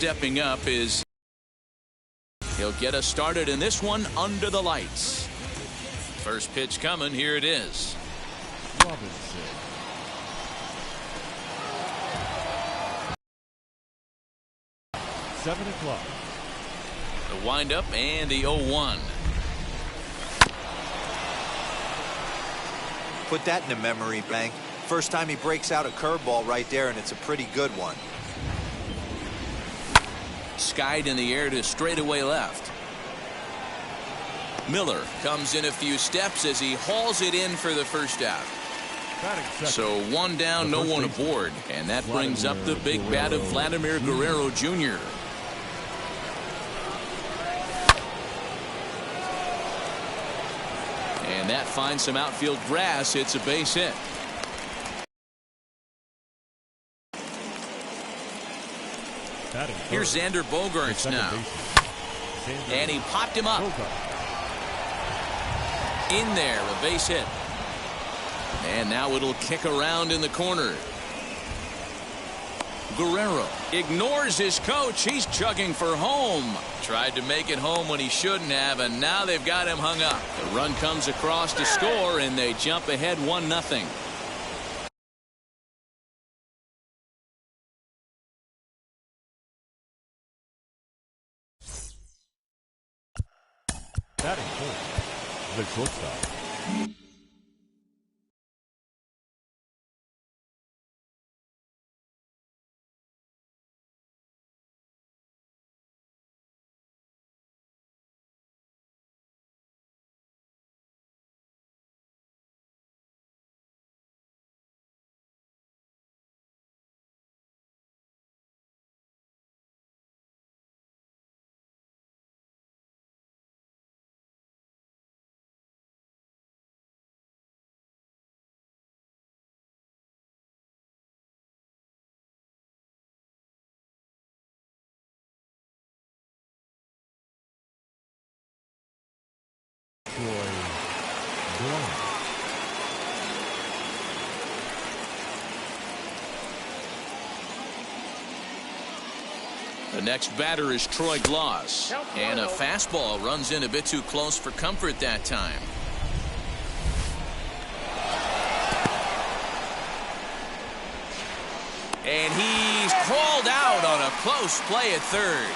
stepping up is he'll get us started in this one under the lights. First pitch coming. Here it is. Robinson. Seven o'clock. The windup and the 0-1. Put that in a memory bank. First time he breaks out a curveball right there, and it's a pretty good one. Skied in the air to straightaway left. Miller comes in a few steps as he hauls it in for the first out. So one down, no one aboard, and that brings up the big bat of Vladimir Guerrero Jr. And that finds some outfield grass. It's a base hit. Here's Xander Bogaerts now. And he popped him up. In there, a base hit. And now it'll kick around in the corner. Guerrero ignores his coach. He's chugging for home. Tried to make it home when he shouldn't have, and now they've got him hung up. The run comes across to score, and they jump ahead 1-0. Batting fourth, the shortstop. The next batter is Troy Gloss, and a fastball runs in a bit too close for comfort that time. And he's crawled out on a close play at third.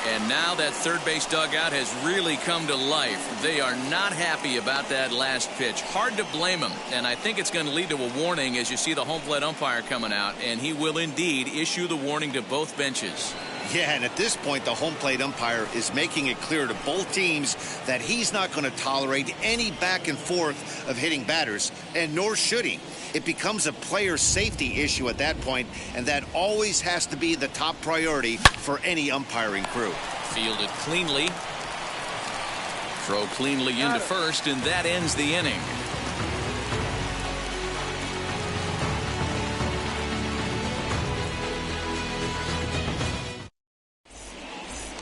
And now that third base dugout has really come to life. They are not happy about that last pitch. Hard to blame him. And I think it's going to lead to a warning as you see the home plate umpire coming out. And he will indeed issue the warning to both benches. Yeah, and at this point, the home plate umpire is making it clear to both teams that he's not going to tolerate any back and forth of hitting batters, and nor should he. It becomes a player safety issue at that point, and that always has to be the top priority for any umpiring crew. Fielded cleanly. Throw cleanly into first, and that ends the inning.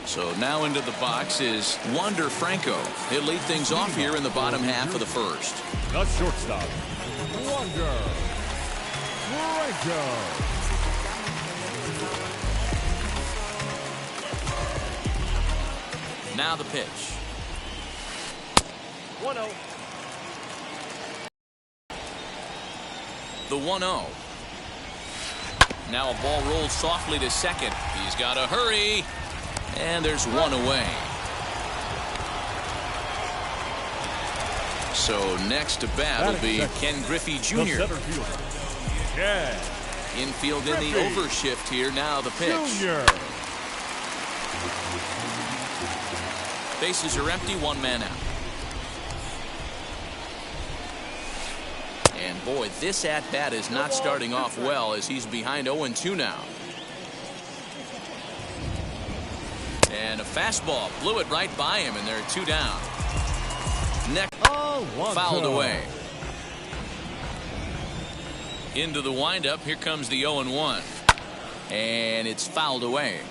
So now into the box is Wander Franco. He'll lead things off here in the bottom half of the first. The shortstop, Wander Franco. Now the pitch. 1-0. The 1-0. Now a ball rolls softly to second. He's got to hurry. And there's one away. So next to bat will be Ken Griffey Jr. Infield in the overshift here. Now the pitch. Bases are empty. One man out. And boy, this at-bat is not starting off well as he's behind 0-2 now. And a fastball blew it right by him, and there are two down. Next, fouled away. Into the windup. Here comes the 0-1. And it's fouled away.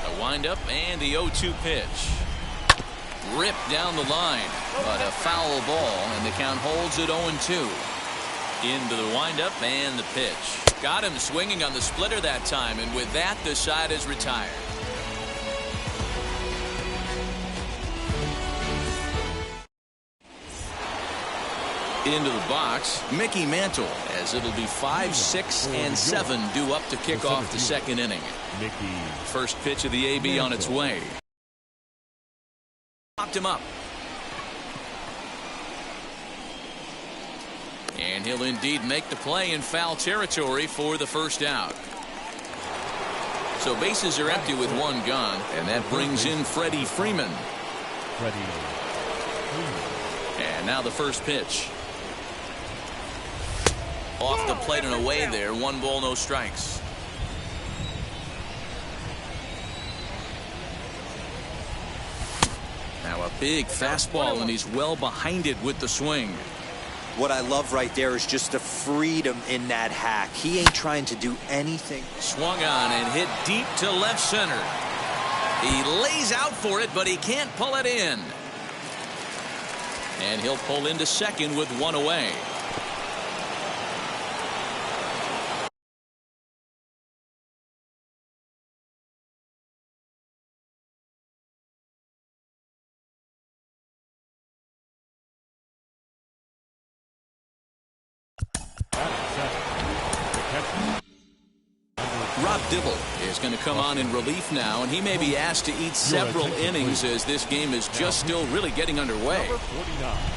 The windup and the 0-2 pitch. Ripped down the line, but a foul ball, and the count holds at 0-2. Into the windup and the pitch. Got him swinging on the splitter that time, and with that, the side is retired. Into the box, Mickey Mantle, as it'll be 5, 6, and 7 due up to kick off the second inning. First pitch of the AB on its way. Popped him up. And he'll indeed make the play in foul territory for the first out. So bases are empty with one gone, and that brings in Freddie Freeman. And now the first pitch. Off the plate and away there. 1 ball, no strikes. Now a big fastball, and he's well behind it with the swing. What I love right there is just the freedom in that hack. He ain't trying to do anything. Swung on and hit deep to left center. He lays out for it, but he can't pull it in. And he'll pull into second with 1 away. Rob Dibble is going to come on in relief now, and he may be asked to eat several innings as this game is just still really getting underway.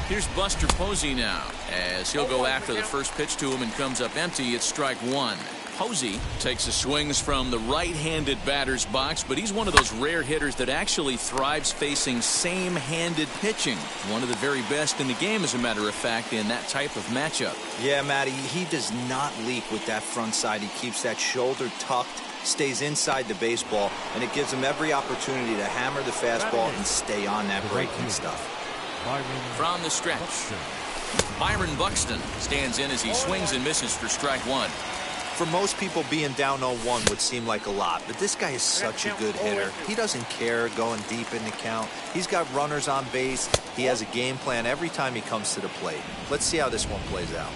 Here's Buster Posey now, as he'll go after the first pitch to him and comes up empty. It's strike 1. Posey takes the swings from the right-handed batter's box, but he's one of those rare hitters that actually thrives facing same-handed pitching. One of the very best in the game, as a matter of fact, in that type of matchup. Yeah, Matty, he does not leak with that front side. He keeps that shoulder tucked, stays inside the baseball, and it gives him every opportunity to hammer the fastball and stay on that breaking stuff. From the stretch, Byron Buxton stands in as he swings and misses for strike 1. For most people, being down 0-1 would seem like a lot, but this guy is such a good hitter. He doesn't care going deep in the count. He's got runners on base. He has a game plan every time he comes to the plate. Let's see how this one plays out.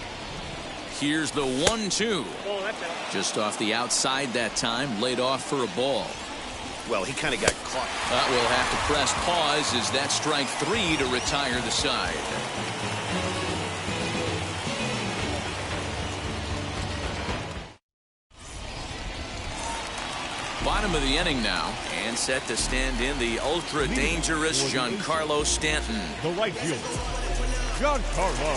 Here's the 1-2. Just off the outside that time, laid off for a ball. Well, he kind of got caught. We'll have to press pause as that strike 3 to retire the side. Bottom of the inning now, and set to stand in the ultra-dangerous Giancarlo Stanton. The right fielder, Giancarlo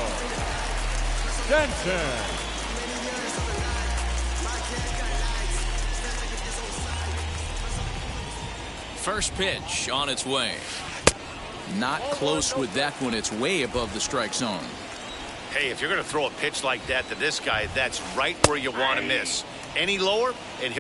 Stanton. First pitch on its way. Not close with that one. It's way above the strike zone. Hey, if you're going to throw a pitch like that to this guy, that's right where you want to miss. Any lower, and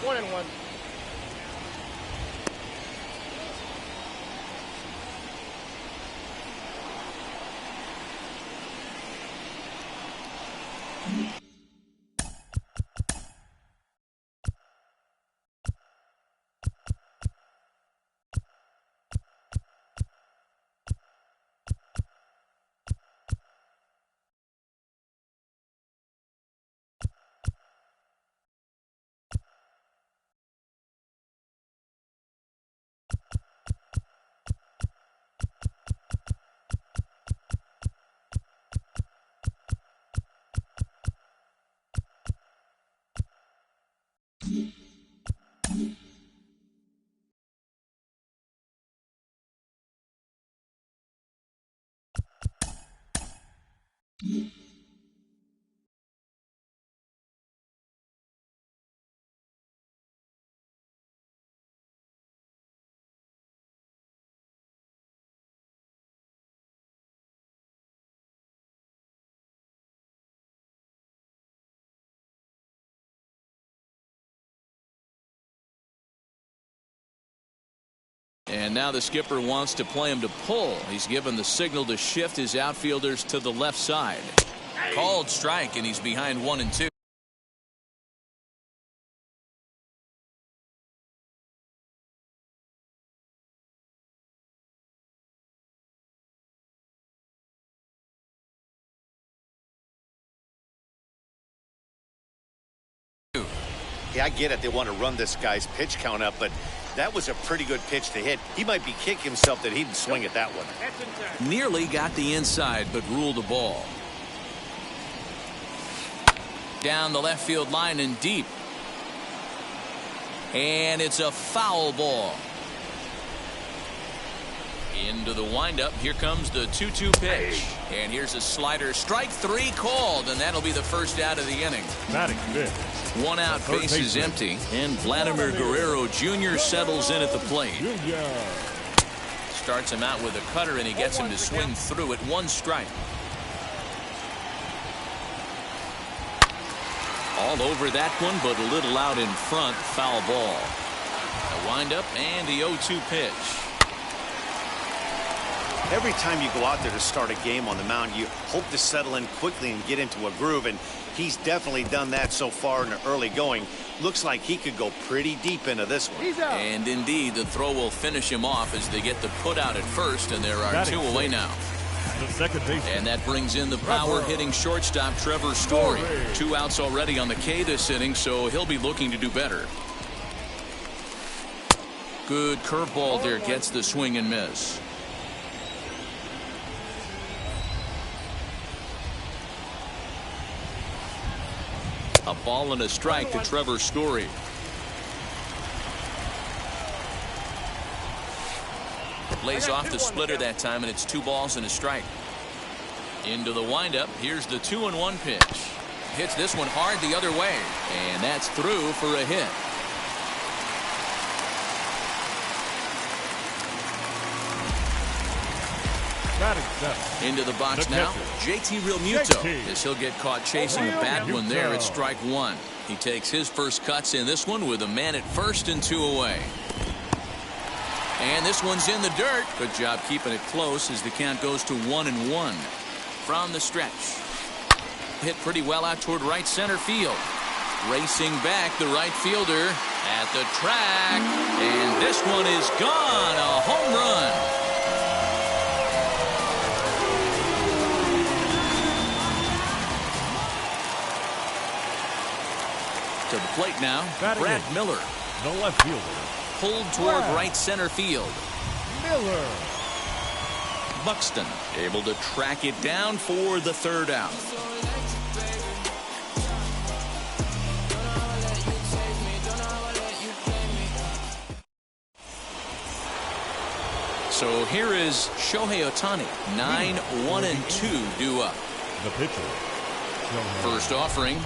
One and one. And now the skipper wants to play him to pull. He's given the signal to shift his outfielders to the left side. Called strike, and he's behind 1-2. Yeah, I get it. They want to run this guy's pitch count up, but that was a pretty good pitch to hit. He might be kicking himself that he didn't swing at that one. Nearly got the inside, but ruled the ball. Down the left field line and deep. And it's a foul ball. Into the windup. Here comes the 2-2 pitch. And here's a slider. Strike 3 called, and that'll be the first out of the inning. Batting fifth. One out, base is empty, and Vladimir Guerrero Jr. settles in at the plate. Starts him out with a cutter, and he gets him to swing through at 1 strike. All over that one, but a little out in front. Foul ball. A windup and the 0-2 pitch. Every time you go out there to start a game on the mound, you hope to settle in quickly and get into a groove, and he's definitely done that so far in the early going. Looks like he could go pretty deep into this one. And indeed, the throw will finish him off as they get the put out at first, and there are 2 away now. The second base. And that brings in the power-hitting shortstop Trevor Story. 2 outs already on the K this inning, so he'll be looking to do better. Good curveball there, gets the swing and miss. A ball and a strike to Trevor Story. Lays off the splitter that time, and it's 2 balls and a strike. Into the windup. Here's the 2-1 pitch. Hits this one hard the other way, and that's through for a hit. Into the box now, JT Realmuto, as he'll get caught chasing a bad one there at strike 1. He takes his first cuts in this one with a man at first and 2 away. And this one's in the dirt. Good job keeping it close as the count goes to 1-1 from the stretch. Hit pretty well out toward right center field. Racing back, the right fielder at the track, and this one is gone. A home run. To the plate now, Brad Miller. The left fielder. Pulled toward right center field. Miller. Buxton able to track it down for the 3rd out. So here is Shohei Ohtani. 9-1-2 due up. The pitcher. First offering.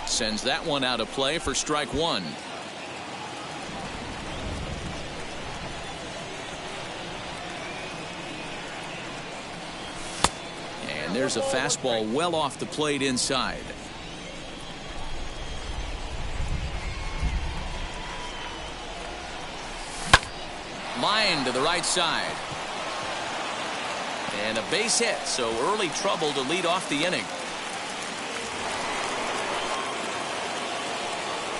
Sends that one out of play for strike 1. And there's a fastball well off the plate inside. Line to the right side. And a base hit, so early trouble to lead off the inning.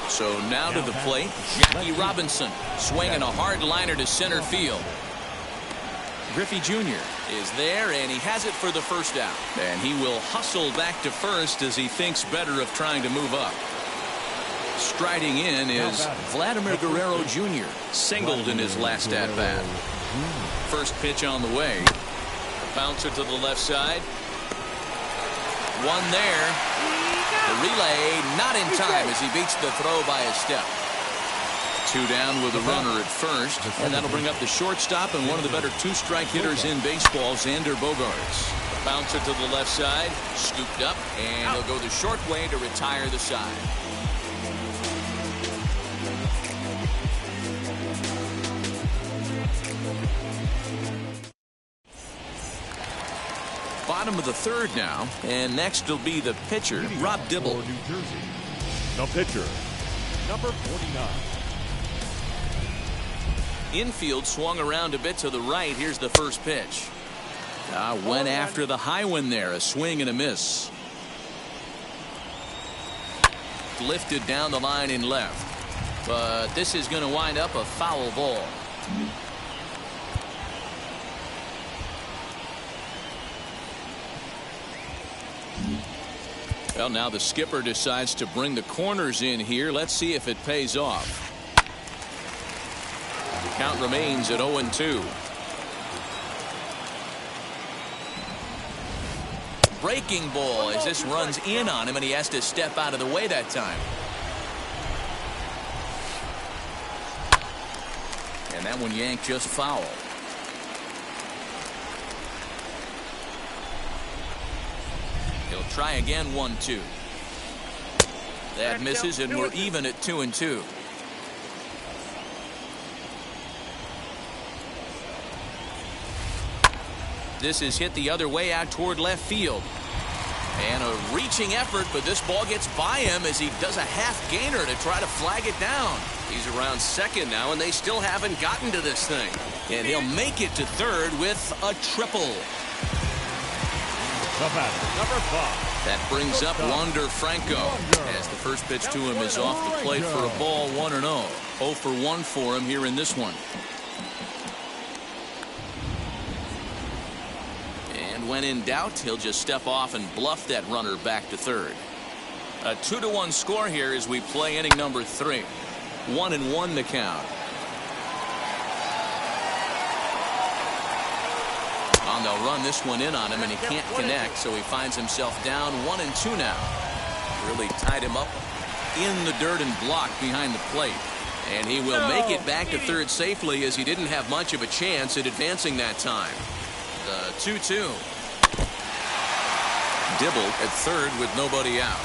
So now to the plate, Jackie Robinson swinging a hard liner to center field. Griffey Jr. is there, and he has it for the first out. And he will hustle back to first as he thinks better of trying to move up. Striding in is Vladimir Guerrero Jr. Singled in his last at-bat. First pitch on the way. Bouncer to the left side. One there. The relay not in time as he beats the throw by a step. Two down with a runner at first, and that'll bring up the shortstop and one of the better two-strike hitters in baseball, Xander Bogaerts. Bouncer to the left side, scooped up, and he'll go the short way to retire the side. Bottom of the third now, and next will be the pitcher, Rob Dibble. New Jersey. The pitcher, number 49. Infield swung around a bit to the right. Here's the first pitch. Went after the high one there. A swing and a miss. Lifted down the line in left. But this is going to wind up a foul ball. Well, now the skipper decides to bring the corners in here. Let's see if it pays off. Count remains at 0-2. Breaking ball as this runs in on him, and he has to step out of the way that time. And that one yanked just foul. He'll try again, 1-2. That misses, and we're even at 2-2. This is hit the other way out toward left field. And a reaching effort, but this ball gets by him as he does a half gainer to try to flag it down. He's around second now, and they still haven't gotten to this thing. And he'll make it to third with a triple. The batter, number 5. That brings up Wander Franco as the first pitch to him is off the plate for a ball, 1-0. 0 for 1 for him here in this one. When in doubt, he'll just step off and bluff that runner back to third. A 2-1 score here as we play inning number 3. 1-1 the count. And they'll run this one in on him, and he can't connect, so he finds himself down 1-2 now. Really tied him up in the dirt and blocked behind the plate. And he will make it back to third safely as he didn't have much of a chance at advancing that time. The 2-2. Dibble at third with nobody out.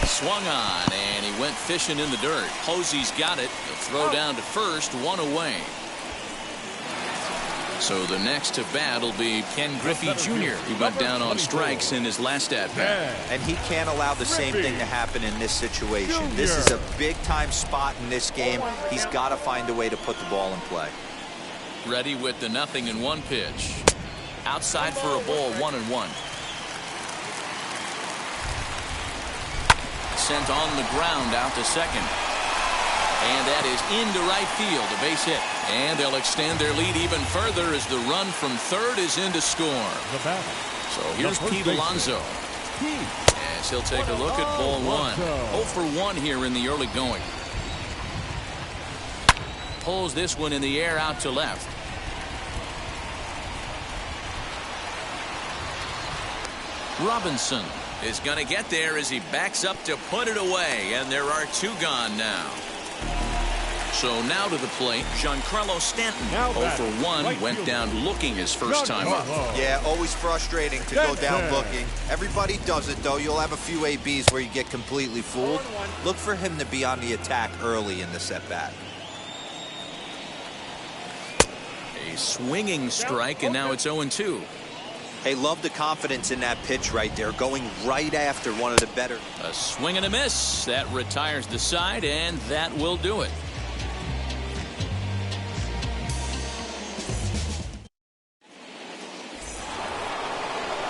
Swung on, and he went fishing in the dirt. Posey's got it. The throw down to first, 1 away. So the next to bat will be Ken Griffey Jr. He went down on strikes in his last at-bat. And he can't allow the same thing to happen in this situation. This is a big-time spot in this game. He's got to find a way to put the ball in play. Ready with the 0-1 pitch. Outside for a ball, 1-1. Sent on the ground out to second. And that is into right field, a base hit. And they'll extend their lead even further as the run from third is in to score. So here's Pete Alonso. As he'll take a look at ball 1. 0 for 1 here in the early going. Pulls this one in the air out to left. Robinson is going to get there as he backs up to put it away, and there are 2 gone now. So now to the plate, Giancarlo Stanton. 0 for 1, went down looking his first time up. Yeah, always frustrating to go down looking. Everybody does it, though. You'll have a few ABs where you get completely fooled. Look for him to be on the attack early in this at-bat. A swinging strike, and now it's 0-2. Hey, love the confidence in that pitch right there, going right after one of the better. A swing and a miss. That retires the side, and that will do it.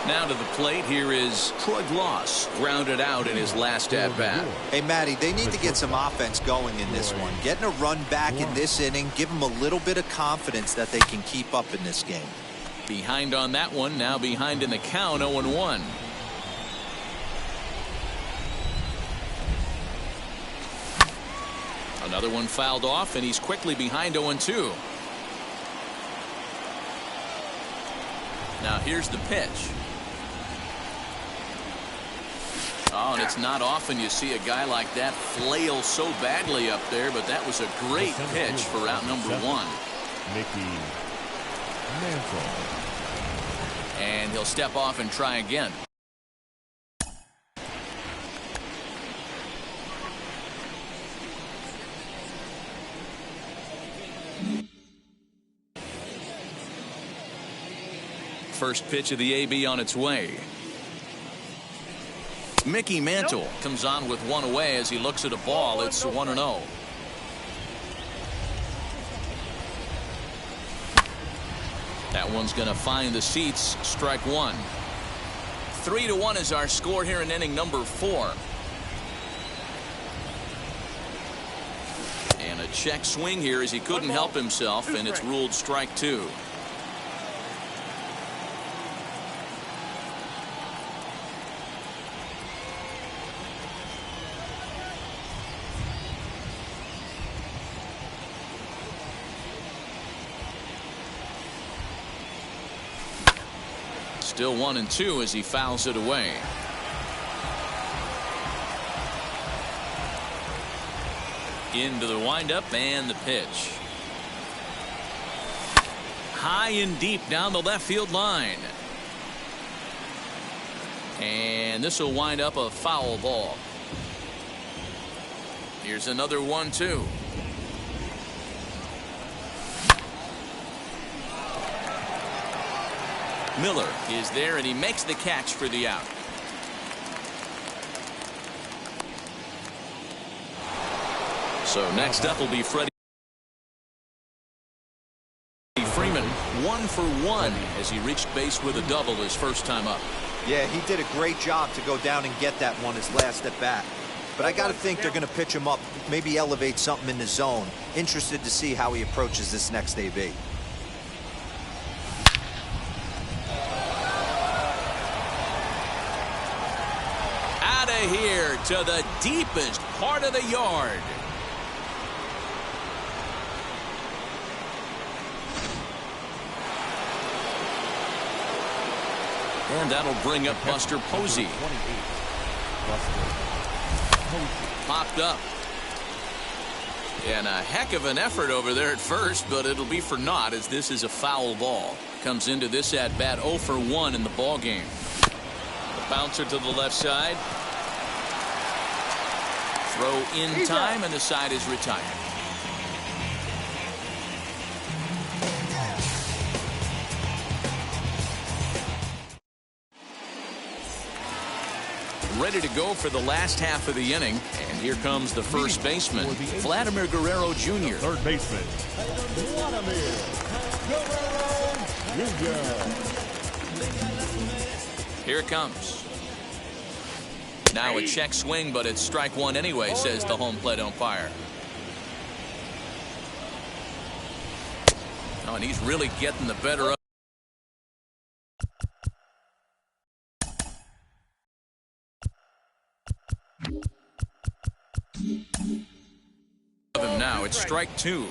Now to the plate, here is Troy Gloss, grounded out in his last at-bat. Hey, Matty, they need to get some offense going in this one. Getting a run back in this inning, give them a little bit of confidence that they can keep up in this game. Behind on that one, now behind in the count, 0-1. Another one fouled off, and he's quickly behind 0-2. Now here's the pitch. Oh, and it's not often you see a guy like that flail so badly up there, but that was a great pitch for out number one. Mickey Mantle. And he'll step off and try again. First pitch of the AB on its way. Mickey Mantle comes on with one away as he looks at a ball. It's 1-0. That one's going to find the seats. Strike one. 3-1 is our score here in inning number 4. And a check swing here as he couldn't help himself, and it's ruled strike two. Still 1-2 as he fouls it away. Into the windup and the pitch. High and deep down the left field line. And this will wind up a foul ball. Here's another 1-2. Miller is there, and he makes the catch for the out. So next up will be Freddie Freeman, 1 for 1 as he reached base with a double his first time up. Yeah, he did a great job to go down and get that one his last at bat. But I got to think they're going to pitch him up, maybe elevate something in the zone. Interested to see how he approaches this next AB. Out of here to the deepest part of the yard. And that'll bring up Buster Posey. Popped up. And a heck of an effort over there at first, but it'll be for naught as this is a foul ball. Comes into this at bat 0 for 1 in the ball game. The bouncer to the left side. Throw in time, and the side is retired. Ready to go for the last half of the inning, and here comes the first baseman, Vladimir Guerrero Jr. Third baseman, Vladimir Guerrero Jr. Here it comes. Now a check swing, but it's strike one anyway, says the home plate umpire. Oh, and he's really getting the better of him now. It's strike two.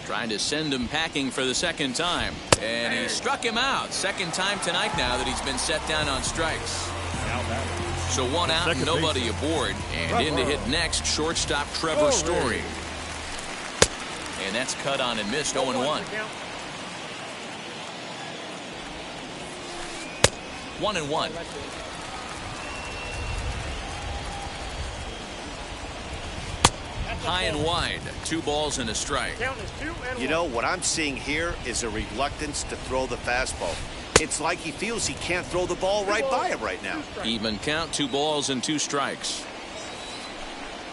Trying to send him packing for the second time. And he struck him out. Second time tonight now that he's been set down on strikes. So one out and nobody aboard. And in to hit next, shortstop Trevor Story. And that's cut on and missed. 0-1. 1-1. High and wide. 2 balls and a strike. You know, what I'm seeing here is a reluctance to throw the fastball. It's like he feels he can't throw the ball right by him right now. Even count, 2 balls and 2 strikes.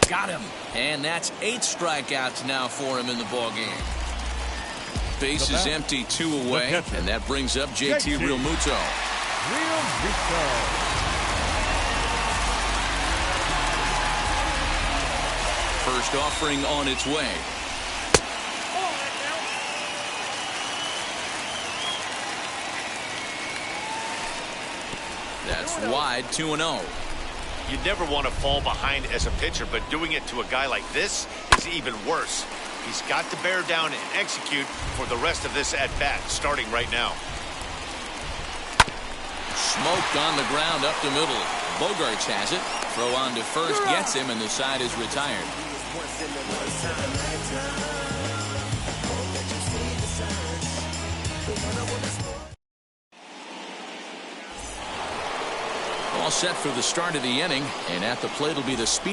Got him. And that's 8 strikeouts now for him in the ball game. Base is empty, 2 away, and that brings up JT Realmuto. First offering on its way. That's wide, 2-0. You never want to fall behind as a pitcher, but doing it to a guy like this is even worse. He's got to bear down and execute for the rest of this at-bat, starting right now. Smoked on the ground up the middle. Bogarts has it. Throw on to first gets him, and the side is retired. All set for the start of the inning, and at the plate will be the speed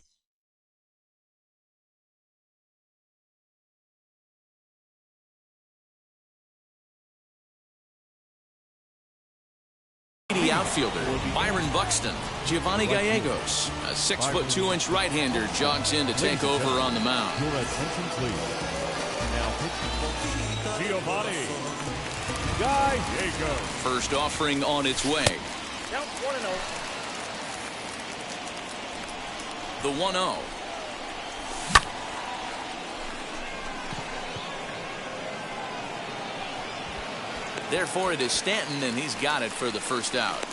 outfielder Byron Buxton. Giovanni Gallegos, a 6'2" right-hander, jogs in to take over on the mound. Your attention, please. Now pitching, Giovanni Gallegos. First offering on its way. Count 1-0. The 1-0. Therefore, it is Stanton, and he's got it for the first out.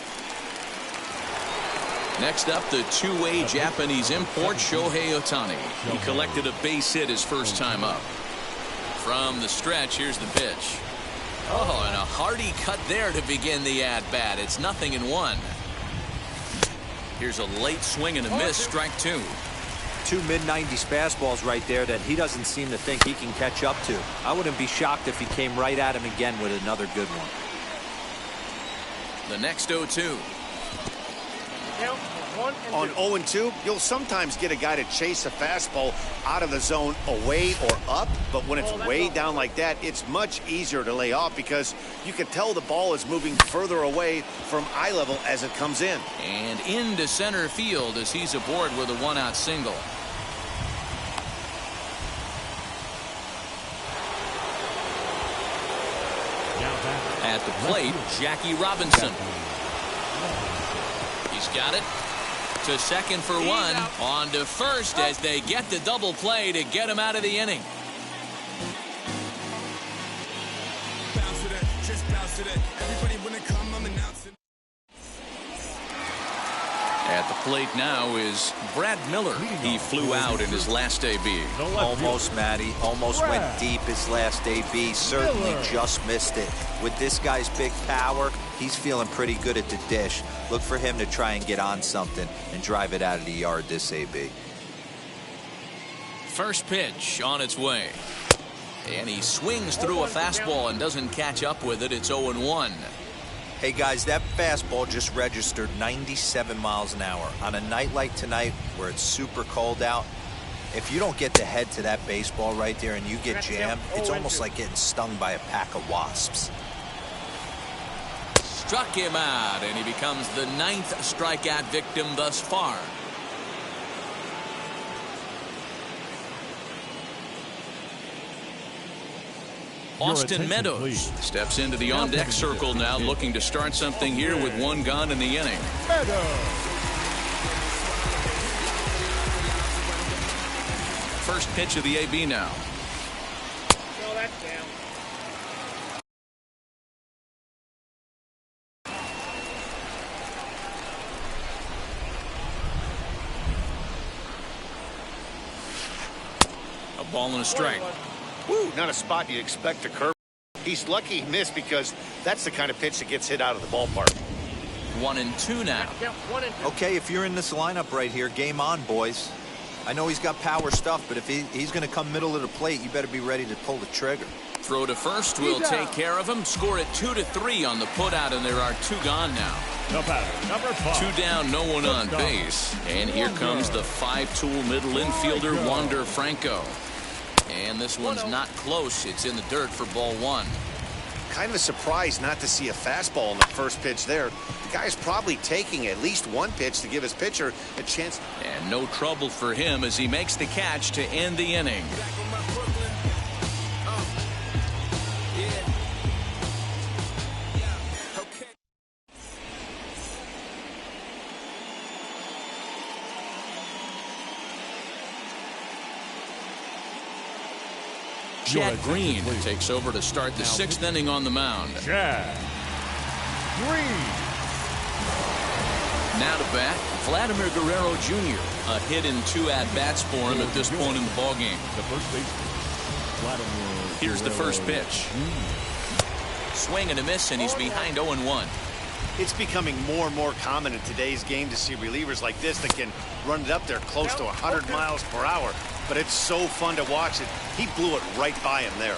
Next up, the two-way Japanese import, Shohei Ohtani. He collected a base hit his first time up. From the stretch, here's the pitch. Oh, and a hearty cut there to begin the at-bat. It's 0-1. Here's a late swing and a miss, strike two. Two mid-90s fastballs right there that he doesn't seem to think he can catch up to. I wouldn't be shocked if he came right at him again with another good one. The next 0-2. Count 1-2. On 0-2, you'll sometimes get a guy to chase a fastball out of the zone away or up, but when it's way down like that, it's much easier to lay off because you can tell the ball is moving further away from eye level as it comes in. And into center field as he's aboard with a one-out single. At the plate, Jackie Robinson. He's got it. To second for one. On to first as they get the double play to get him out of the inning. At the plate now is Brad Miller. He flew out in his last AB. Almost, Matty. Almost went deep his last AB. Certainly just missed it. With this guy's big power, he's feeling pretty good at the dish. Look for him to try and get on something and drive it out of the yard this AB. First pitch on its way. And he swings through a fastball and doesn't catch up with it. It's 0-1. Hey guys, that fastball just registered 97 miles an hour. On a night like tonight where it's super cold out, if you don't get the head to that baseball right there and you get jammed, it's almost like getting stung by a pack of wasps. Struck him out, and he becomes the 9th strikeout victim thus far. Austin Meadows steps into the on-deck circle now, looking to start something here with one gone in the inning. First pitch of the AB now. No, that's down. A ball and a strike. Woo, not a spot you'd expect to curve. He's lucky he missed because that's the kind of pitch that gets hit out of the ballpark. 1-2 now. Count 1-2. Okay, if you're in this lineup right here, game on, boys. I know he's got power stuff, but if he's going to come middle of the plate, you better be ready to pull the trigger. Throw to first will take care of him. Score it 2-3 on the putout, and there are two gone now. The batter, number 5. Two down, no one on base. And here comes the 5-tool middle infielder, Wander Franco. And this one's not close. It's in the dirt for ball one. Kind of a surprise not to see a fastball in the first pitch there. The guy's probably taking at least one pitch to give his pitcher a chance. And no trouble for him as he makes the catch to end the inning. Chad Green takes over to start the 6th inning on the mound. Chad Green. Now to bat, Vladimir Guerrero Jr. A hit in 2 at-bats for him at this point in the ballgame. The first baseman, Vladimir Here's the first pitch. Swing and a miss, and he's behind 0-1. It's becoming more and more common in today's game to see relievers like this that can run it up there close to 100 miles per hour. But it's so fun to watch it. He blew it right by him there.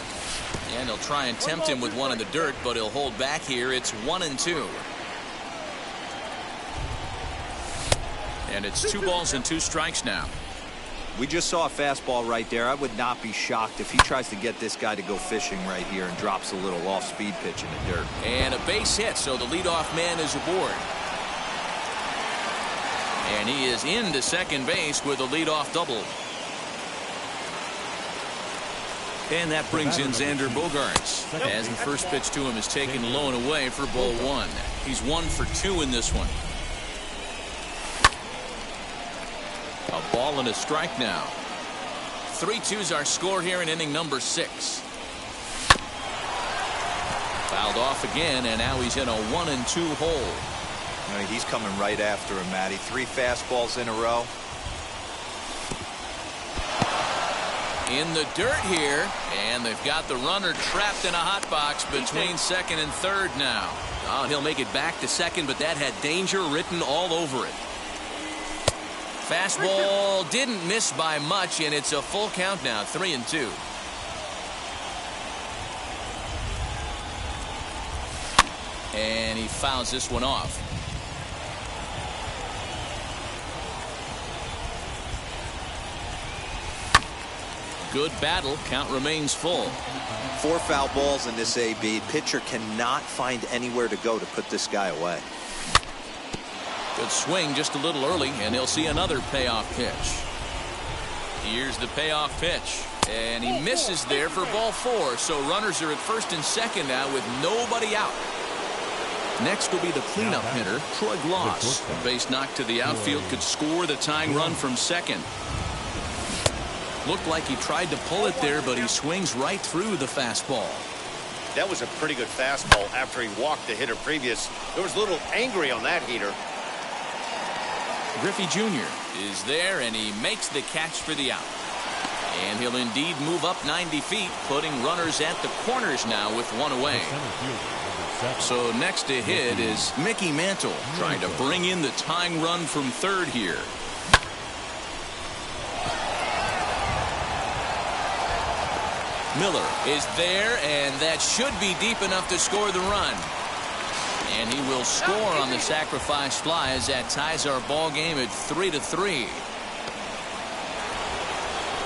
And he'll try and tempt him with one in the dirt, but he'll hold back here. It's 1-2. And it's 2 balls and 2 strikes now. We just saw a fastball right there. I would not be shocked if he tries to get this guy to go fishing right here and drops a little off-speed pitch in the dirt. And a base hit, so the leadoff man is aboard. And he is into second base with a leadoff double. And that brings in Xander Bogaerts, as the first pitch to him is taken low and away for ball 1. He's 1 for 2 in this one. A ball and a strike now. 3-2's our score here in inning number 6. Fouled off again, and now he's in a 1-2 hole. He's coming right after him, Matty. 3 fastballs in a row. In the dirt here, and they've got the runner trapped in a hot box between second and third now. Oh, he'll make it back to second, but that had danger written all over it. Fastball didn't miss by much, and it's a full count now, 3-2. And he fouls this one off. Good battle. Count remains full. 4 foul balls in this AB. Pitcher cannot find anywhere to go to put this guy away. Good swing just a little early, and he'll see another payoff pitch. Here's the payoff pitch, and he misses there for ball 4. So runners are at first and second now with nobody out. Next will be the cleanup hitter, Troy Gloss. A base knock to the outfield could score the tying run from second. Looked like he tried to pull it there, but he swings right through the fastball. That was a pretty good fastball after he walked the hitter previous. There was a little angry on that heater. Griffey Jr. is there, and he makes the catch for the out. And he'll indeed move up 90 feet, putting runners at the corners now with 1 away. So next to hit is Mickey Mantle, trying to bring in the tying run from third here. Miller is there, and that should be deep enough to score the run. And he will score on the sacrifice fly as that ties our ball game at 3-3.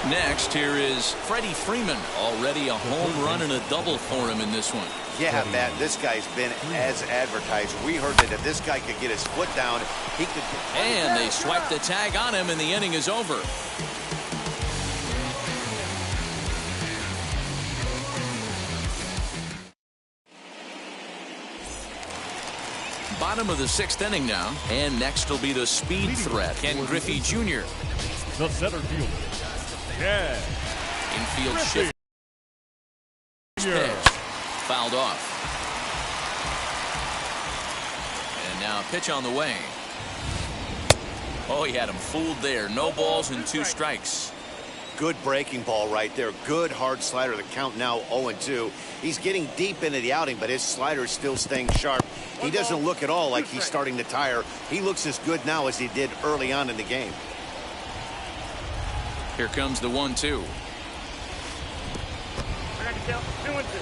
Next, here is Freddie Freeman. Already a home run and a double for him in this one. Yeah, Matt, this guy's been as advertised. We heard that if this guy could get his foot down, he could. And they swipe the tag on him, and the inning is over. Bottom of the 6th inning now, and next will be the speed threat, Ken Griffey Jr. The center fielder, Ken. Infield shift. Pitch. Fouled off. And now a pitch on the way. Oh, he had him fooled there. No balls and 2 strikes. Good breaking ball right there. Good hard slider. The count now 0-2. He's getting deep into the outing, but his slider is still staying sharp. He doesn't look at all like he's starting to tire. He looks as good now as he did early on in the game. Here comes the 1-2. I got to count 2-2.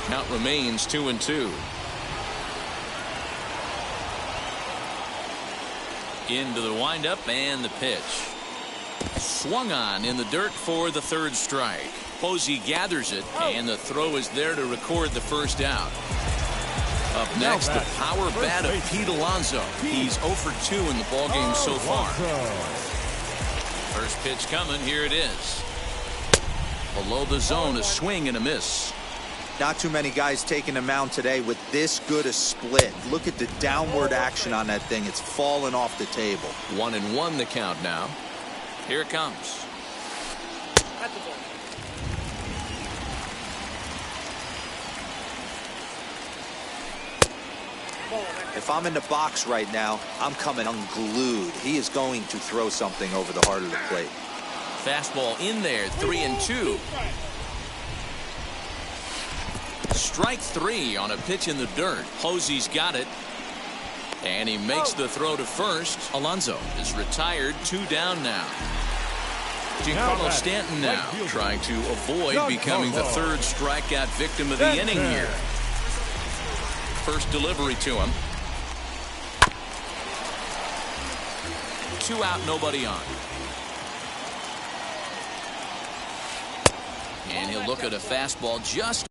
Count remains 2-2. Into the windup and the pitch. Swung on in the dirt for the 3rd strike. Posey gathers it, and the throw is there to record the first out. Up next, the power bat of Pete Alonso. He's 0 for 2 in the ballgame so far. First pitch coming. Here it is. Below the zone, a swing and a miss. Not too many guys taking the mound today with this good a split. Look at the downward action on that thing. It's falling off the table. 1-1 the count now. Here it comes. That's the ball. If I'm in the box right now, I'm coming unglued. He is going to throw something over the heart of the plate. Fastball in there, 3-2. Strike 3 on a pitch in the dirt. Posey's got it. And he makes the throw to first. Alonso is retired. 2 down now. Giancarlo Stanton now trying to avoid becoming the third strikeout victim of the inning here. First delivery to him. 2 out, nobody on. And he'll look at a fastball just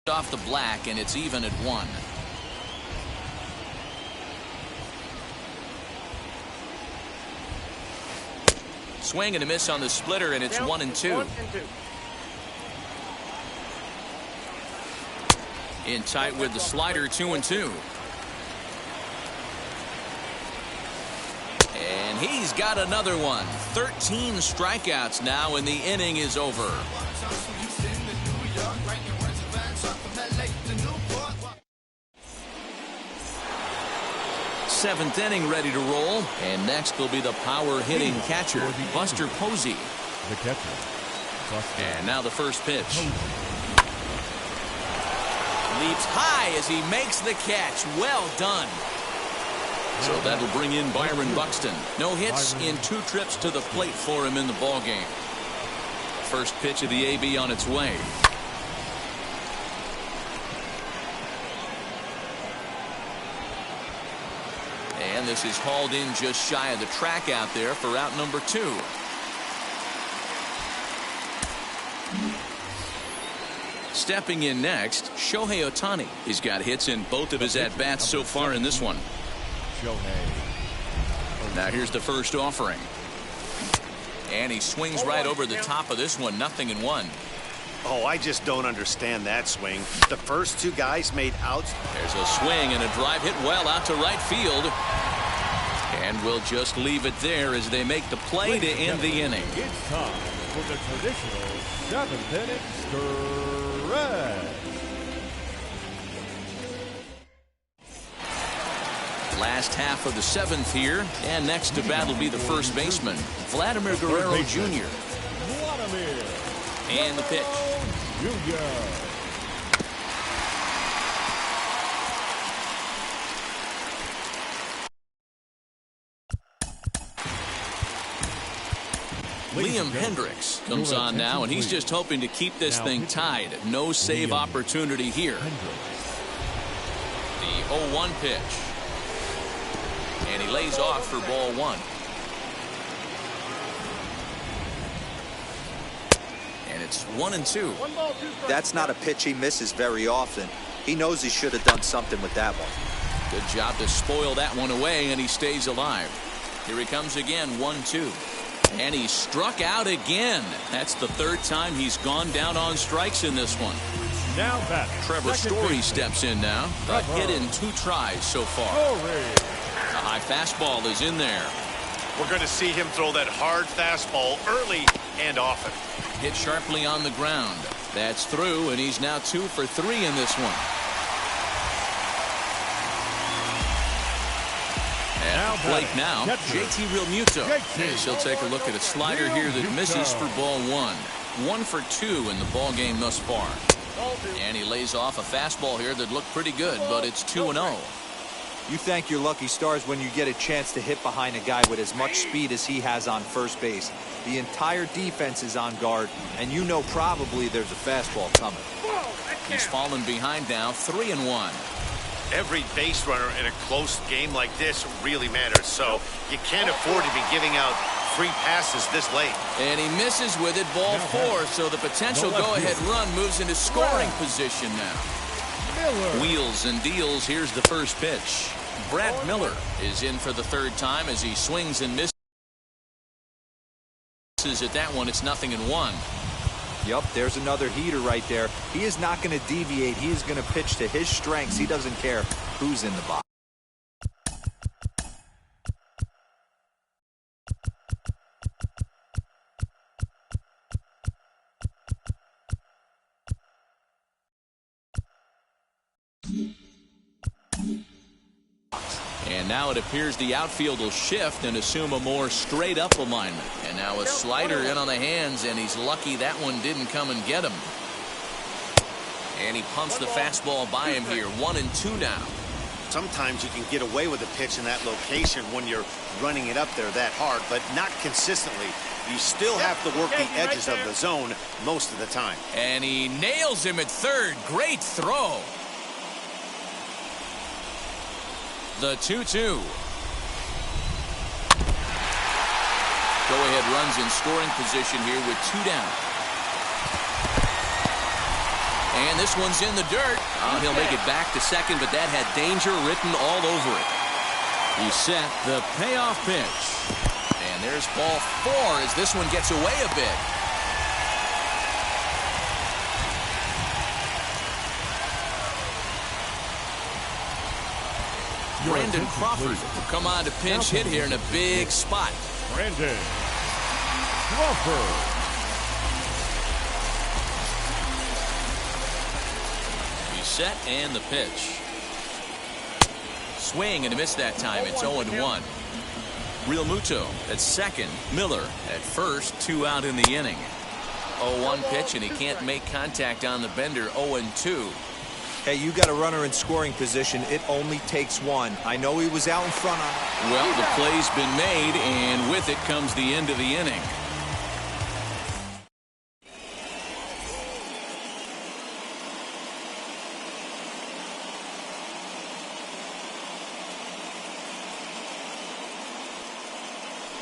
off the black, and it's even at 1. Swing and a miss on the splitter, and it's 1-2. In tight with the slider, 2-2. And he's got another one. 13 strikeouts now, and the inning is over. Seventh inning ready to roll, and next will be the power hitting catcher, Buster Posey. The catcher, Buster. And now the first pitch. Leaps high as he makes the catch. Well done. So that'll bring in Byron Buxton. No hits in 2 trips to the plate for him in the ballgame. First pitch of the AB on its way. And this is hauled in just shy of the track out there for out number 2. Stepping in next, Shohei Ohtani. He's got hits in both of his at-bats so far in this one. Now here's the first offering. And he swings right over the top of this one. 0-1. Oh, I just don't understand that swing. The first 2 guys made outs. There's a swing and a drive hit well out to right field. And we'll just leave it there as they make the play to end the inning. It's time for the traditional 7th inning stretch. Last half of the 7th here, and next to bat will be the first baseman, Vladimir Guerrero Jr. And the pitch. Liam Hendricks comes on now, and he's just hoping to keep this thing tied. No save opportunity here. The 0-1 pitch. And he lays off for ball 1. And it's 1-2. That's not a pitch he misses very often. He knows he should have done something with that one. Good job to spoil that one away, and he stays alive. Here he comes again, 1-2. And he struck out again. That's the 3rd time he's gone down on strikes in this one. Now back. Trevor Story steps in now. A hit in 2 tries so far. A high fastball is in there. We're going to see him throw that hard fastball early and often. Hit sharply on the ground. That's through, and he's now 2 for 3 in this one. At the plate now, JT Realmuto. As he'll take a look at a slider here that misses for ball 1. 1 for 2 in the ball game thus far. And he lays off a fastball here that looked pretty good, but it's 2-0. You thank your lucky stars when you get a chance to hit behind a guy with as much speed as he has on first base. The entire defense is on guard, and you know probably there's a fastball coming. He's fallen behind now, 3-1. Every base runner in a close game like this really matters, so you can't afford to be giving out free passes this late. And he misses with it, ball 4, so the potential go-ahead run moves into scoring position now. Wheels and deals. Here's the first pitch. Brad Miller is in for the 3rd time as he swings and misses at that one. It's 0-1. Yup, there's another heater right there. He is not going to deviate. He is going to pitch to his strengths. He doesn't care who's in the box. now it appears the outfield will shift and assume a more straight up alignment. And now a slider in on the hands, and he's lucky that one didn't come and get him. And he pumps the fastball by him here. 1-2 now. Sometimes you can get away with a pitch in that location when you're running it up there that hard, but not consistently. You still have to work the edges of the zone most of the time. And he nails him at third. Great throw. The 2-2. Go-ahead runs in scoring position here with 2 down. And this one's in the dirt. He'll make it back to second, but that had danger written all over it. He set the payoff pitch. And there's ball 4 as this one gets away a bit. Brandon Crawford will come on to pinch hit here in a big spot. Brandon Crawford. Set and the pitch. Swing and a miss that time. It's 0-1. Real Muto at second. Miller at first. 2 out in the inning. 0-1 pitch, and he can't make contact on the bender. 0-2. Hey, you got a runner in scoring position. It only takes one. I know he was out in front on it. Well, the play's been made, and with it comes the end of the inning.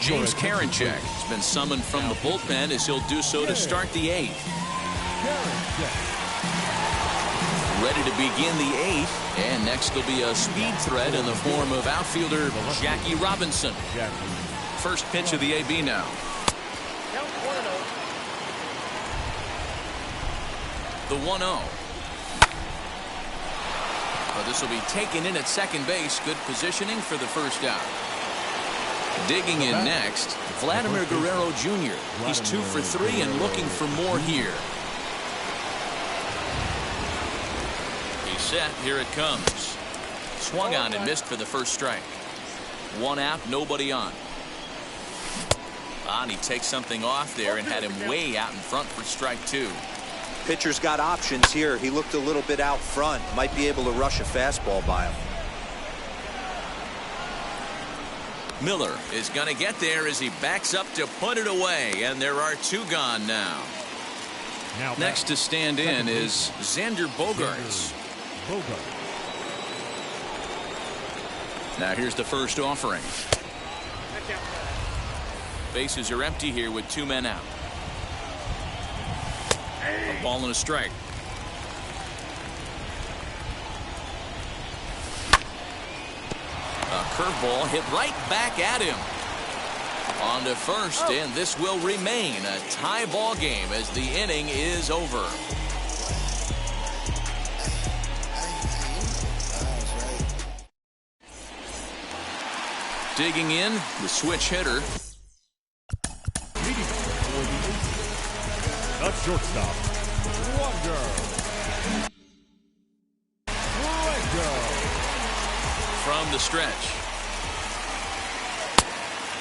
James Karinchak has been summoned from the bullpen as he'll do so to start the 8th. Ready to begin the 8th, and next will be a speed threat in the form of outfielder Jackie Robinson. First pitch of the AB now. The 1-0. But this will be taken in at second base. Good positioning for the first out. Digging in next, Vladimir Guerrero Jr. He's 2 for 3 and looking for more here. He's set. Here it comes. Swung on and missed for the first strike. 1 out, nobody on. And he takes something off there and had him way out in front for strike 2. Pitcher's got options here. He looked a little bit out front. Might be able to rush a fastball by him. Miller is going to get there as he backs up to put it away, and there are 2 gone now. Next to stand in is Xander Bogaerts. Now here's the first offering. Bases are empty here with 2 men out. A ball and a strike. A curveball hit right back at him. On to first, and this will remain a tie ball game as the inning is over. Digging in, the switch hitter. The shortstop, From the stretch.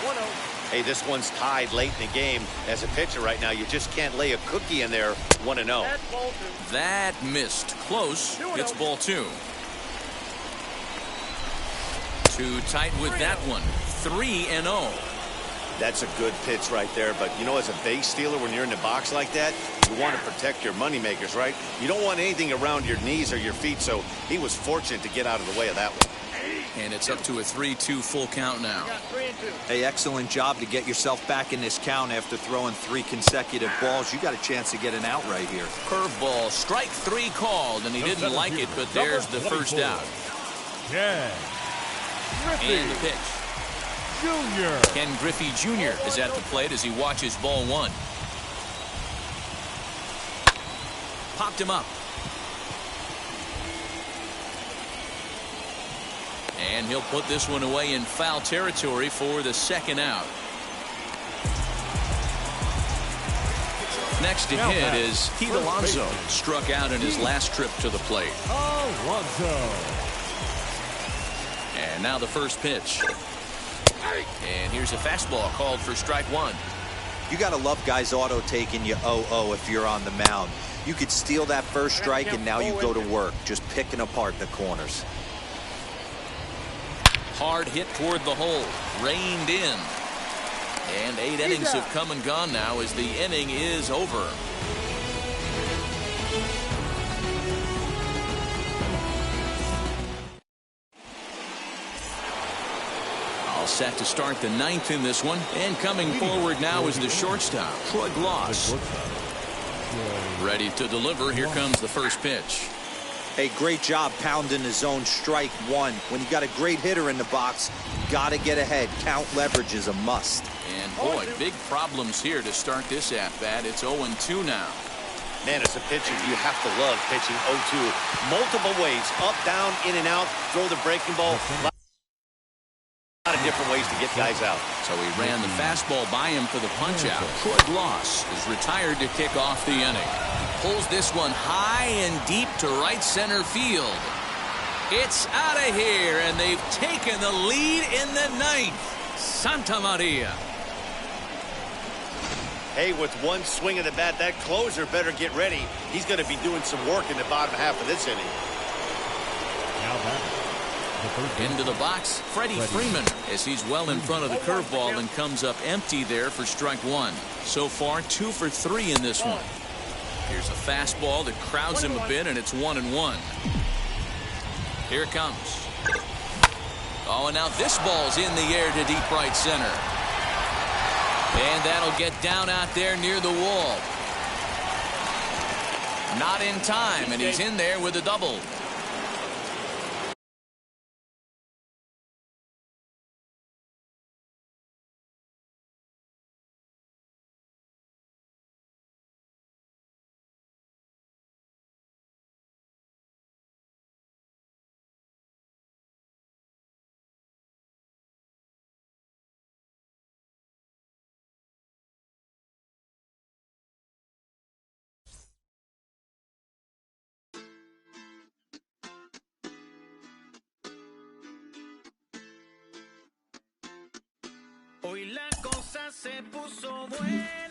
1-0. Hey, this one's tied late in the game. As a pitcher right now, you just can't lay a cookie in there. 1-0. That's ball 2. That missed. Close. It's ball 2. Too tight with that one. 3-0. That's a good pitch right there. But, you know, as a base stealer, when you're in the box like that, you want to protect your moneymakers, right? You don't want anything around your knees or your feet, so he was fortunate to get out of the way of that one. And it's up to a 3-2 full count now. Hey, excellent job to get yourself back in this count after throwing 3 consecutive balls. You got a chance to get an out right here. Curveball, strike 3 called, and he didn't like it, but there's the first out. And the pitch. Ken Griffey Jr. is at the plate as he watches ball 1. Popped him up. And he'll put this one away in foul territory for the second out. Next to hit is Pete Alonso. Struck out in his last trip to the plate. Alonso. And now the first pitch. And here's a fastball called for strike one. You got to love guys auto taking you 0-0 if you're on the mound. You could steal that first strike, and now you go to work, just picking apart the corners. Hard hit toward the hole. Reined in. And 8 innings have come and gone now as the inning is over. All set to start the 9th in this one. And coming forward now is the shortstop, Troy Gloss. Ready to deliver. Here comes the first pitch. Hey, great job pounding the zone strike one. When you got a great hitter in the box, got to get ahead. Count leverage is a must. And boy, big problems here to start this at-bat. It's 0-2 now. Man, as a pitcher, you have to love pitching 0-2. Multiple ways, up, down, in and out, throw the breaking ball. A lot of different ways to get guys out. So he ran the fastball by him for the punch-out. Troy Gloss is retired to kick off the inning. Pulls this one high and deep to right center field. It's out of here, and they've taken the lead in the 9th. Santa Maria. Hey, with one swing of the bat, that closer better get ready. He's going to be doing some work in the bottom half of this inning. Into the box, Freddie Freeman, as he's well in front of the curveball and comes up empty there for strike one. So far, 2 for 3 in this one. Here's a fastball that crowds him a bit, and it's 1-1. Here it comes. Oh, and now this ball's in the air to deep right center. And that'll get down out there near the wall. Not in time, and he's in there with a double. Hoy la cosa se puso buena.